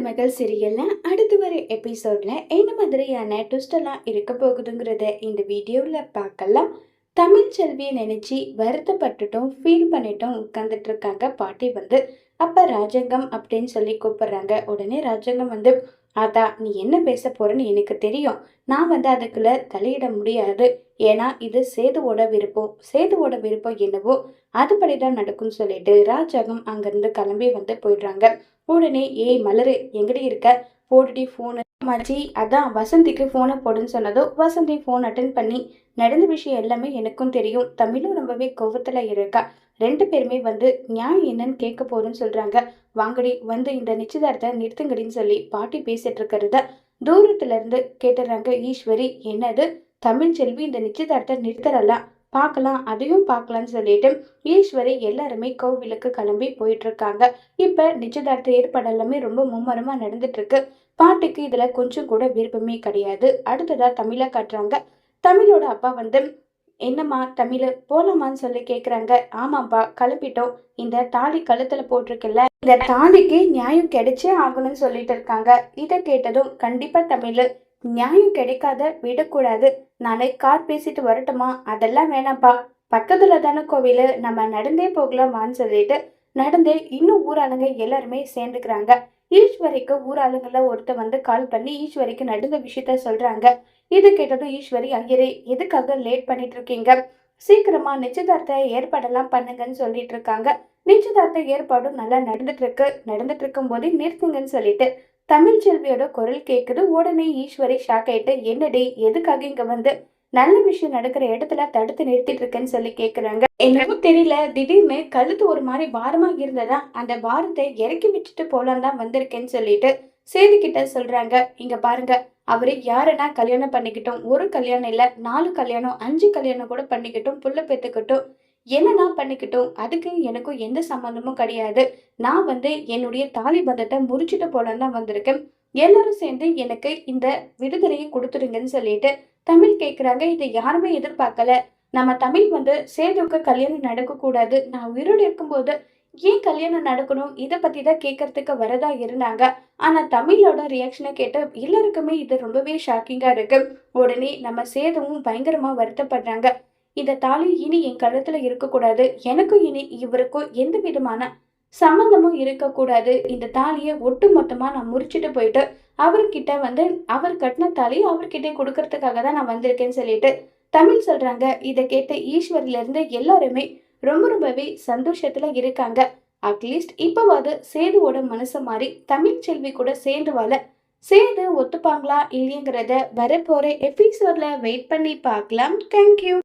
மகள் சீரியல்ல அடுத்து வர எபிசோட்ல என்ன மாதிரியான ட்விஸ்ட் எல்லாம் இருக்க போகுதுங்கிறத இந்த வீடியோல பார்க்கலாம். தமிழ் செல்வியை நினைச்சு வருத்தப்பட்டுட்டும் ஃபீல் பண்ணிட்டும் உட்கார்ந்துட்டு இருக்காங்க பாட்டி வந்து. அப்ப ராஜங்கம் அப்படின்னு சொல்லி கூப்பிடுறாங்க. உடனே ராஜங்கம் வந்து, ஆத்தா நீ என்ன பேச போறன்னு எனக்கு தெரியும். நான் வந்து அதுக்குள்ள தலையிட முடியாது. ஏன்னா இது சேதுவோட விருப்பம் என்னவோ அதுபடிதான் நடக்கும்னு சொல்லிட்டு ராஜாங்கம் அங்கிருந்து கிளம்பி வந்து போயிடுறாங்க. உடனே ஏய் மலரு எங்கடி இருக்க, போடுடி ஃபோனு மாச்சி. அதான் வசந்திக்கு ஃபோனை போடுன்னு சொன்னதும் வசந்தி ஃபோன் அட்டன் பண்ணி நடந்த விஷயம் எல்லாமே எனக்கும் தெரியும். தமிழும் ரொம்பவே கோவத்துல இருக்கா. ரெண்டு பேருமே வந்து நியாயம் என்னன்னு கேட்க போறேன்னு சொல்றாங்க. வாங்கடி வந்து இந்த நிச்சயதார்த்த நிறுத்துங்கடின்னு சொல்லி பாட்டி பேசிட்டு இருக்கிறத தூரத்துல இருந்து கேட்டுறாங்க ஈஸ்வரி. என்னது தமிழ் செல்வி இந்த நிச்சயதார்த்த நிறுத்தறலாம், பார்க்கலாம் அதையும் பார்க்கலான்னு சொல்லிட்டு ஈஸ்வரி எல்லாருமே கோவிலுக்கு கிளம்பி போயிட்டு இருக்காங்க. இப்ப நிச்சயதார்த்த ஏற்பாடு எல்லாமே ரொம்ப மும்மரமா நடந்துட்டு இருக்கு. பாட்டிக்கு இதுல கொஞ்சம் கூட விருப்பமே கிடையாது. அடுத்ததா தமிழை காட்டுறாங்க. தமிழோட அப்பா வந்து, என்னம்மா தமிழ் போலாமான்னு சொல்லி கேக்குறாங்க. ஆமாப்பா கிளம்பிட்டோம். இந்த தாலி கழுத்துல போட்டிருக்குல்ல, இந்த தாலிக்கு நியாயம் கிடைச்சே ஆகணும்னு சொல்லிட்டு இருக்காங்க. இதை கேட்டதும் கண்டிப்பா தமிழ், நியாயம் கிடைக்காத விடக்கூடாது. நானே கார் பேசிட்டு வரட்டுமா? அதெல்லாம் வேணாம்ப்பா, பக்கத்துல தானே கோவிலு, நம்ம நடந்தே போகலாமான்னு சொல்லிட்டு நடந்தே இன்னும் ஊராளுங்க எல்லாருமே சேர்ந்துக்கிறாங்க. ஈஸ்வரிக்கு ஊராளுங்கள ஒருத்த வந்து கால் பண்ணி ஈஸ்வரிக்கு நடந்த விஷயத்த சொல்றாங்க. இது கேட்டதும் ஈஸ்வரி, ஐயரே எதுக்காக லேட் பண்ணிட்டு இருக்கீங்க, சீக்கிரமா நிச்சயதார்த்த ஏற்பாடெல்லாம் பண்ணுங்கன்னு சொல்லிட்டு இருக்காங்க. நிச்சயதார்த்த ஏற்பாடும் நல்லா நடந்துட்டு இருக்கும் போதே நிறுத்துங்கன்னு சொல்லிட்டு தமிழ் செல்வியோட குரல் கேக்குது. உடனே ஈஸ்வரி ஷாக் ஆயிட்டு, என்னடி எதுக்காக இங்க வந்து நல்ல விஷயம் நடக்கிற இடத்துல தடுத்து நிறுத்திட்டு இருக்கேன்னு சொல்லி கேக்குறாங்க. என்னமோ தெரியல, திடீர்னு கழுத்து ஒரு மாதிரி பாரமா இருந்ததா, அந்த பாரத்தை இறக்கி வச்சுட்டு போலாம் தான் வந்திருக்கேன்னு சொல்லிட்டு சேது கிட்ட சொல்றாங்க. இங்க பாருங்க, அவரு யாருன்னா கல்யாணம் பண்ணிக்கிட்டோம், ஒரு கல்யாணம் இல்ல 4 கல்யாணம் 5 கல்யாணம் கூட பண்ணிக்கிட்டோம், புள்ள பெத்துக்கிட்டோம், என்னன்னா பண்ணிக்கிட்டோம், அதுக்கு எனக்கும் எந்த சம்பந்தமும் கிடையாது. நான் வந்து என்னுடைய தாலி பந்தத்தை முறிச்சுட்டு போலான்னு தான் வந்திருக்கேன். எல்லாரும் சேர்ந்து எனக்கு இந்த விடுதலையை கொடுத்துருங்கன்னு சொல்லிட்டு தமிழ் கேக்குறாங்க. இதை யாருமே எதிர்பார்க்கல. நம்ம தமிழ் வந்து சேதுவுக்கு கல்யாணம் நடக்க கூடாது, நான் உயிரோடு இருக்கும்போது ஏன் கல்யாணம் நடக்கணும், இதை பத்தி தான் கேட்கறதுக்கு வரதா இருந்தாங்க. ஆனா தமிழோட ரியாக்ஷனை கேட்டு எல்லாருக்குமே இது ரொம்பவே ஷாக்கிங்கா இருக்கு. உடனே நம்ம சேதுவும் பயங்கரமா வருத்தப்படுறாங்க. இந்த தாலி இனி என் கழுத்துல இருக்கக்கூடாது, எனக்கும் இனி இவருக்கும் எந்த விதமான சம்பந்தமும் இருக்கக்கூடாது. இந்த தாலியை ஒட்டு மொத்தமா நான் முறிச்சிட்டு போயிட்டு அவர்கிட்ட வந்து அவர் கட்டின தாலி அவர்கிட்ட கொடுக்கறதுக்காக தான் நான் வந்திருக்கேன்னு சொல்லிட்டு தமிழ் சொல்றாங்க. இதை கேட்ட ஈஸ்வரில இருந்து எல்லாருமே ரொம்பவே சந்தோஷத்துல இருக்காங்க. அட்லீஸ்ட் இப்பவாது சேதுவோட மனசு மாறி தமிழ் செல்வி கூட சேர்ந்து வாழ சேது ஒத்துப்பாங்களா இல்லையங்கிறத வரப்போற எபிசோட்ல வெயிட் பண்ணி பார்க்கலாம். தேங்க்யூ.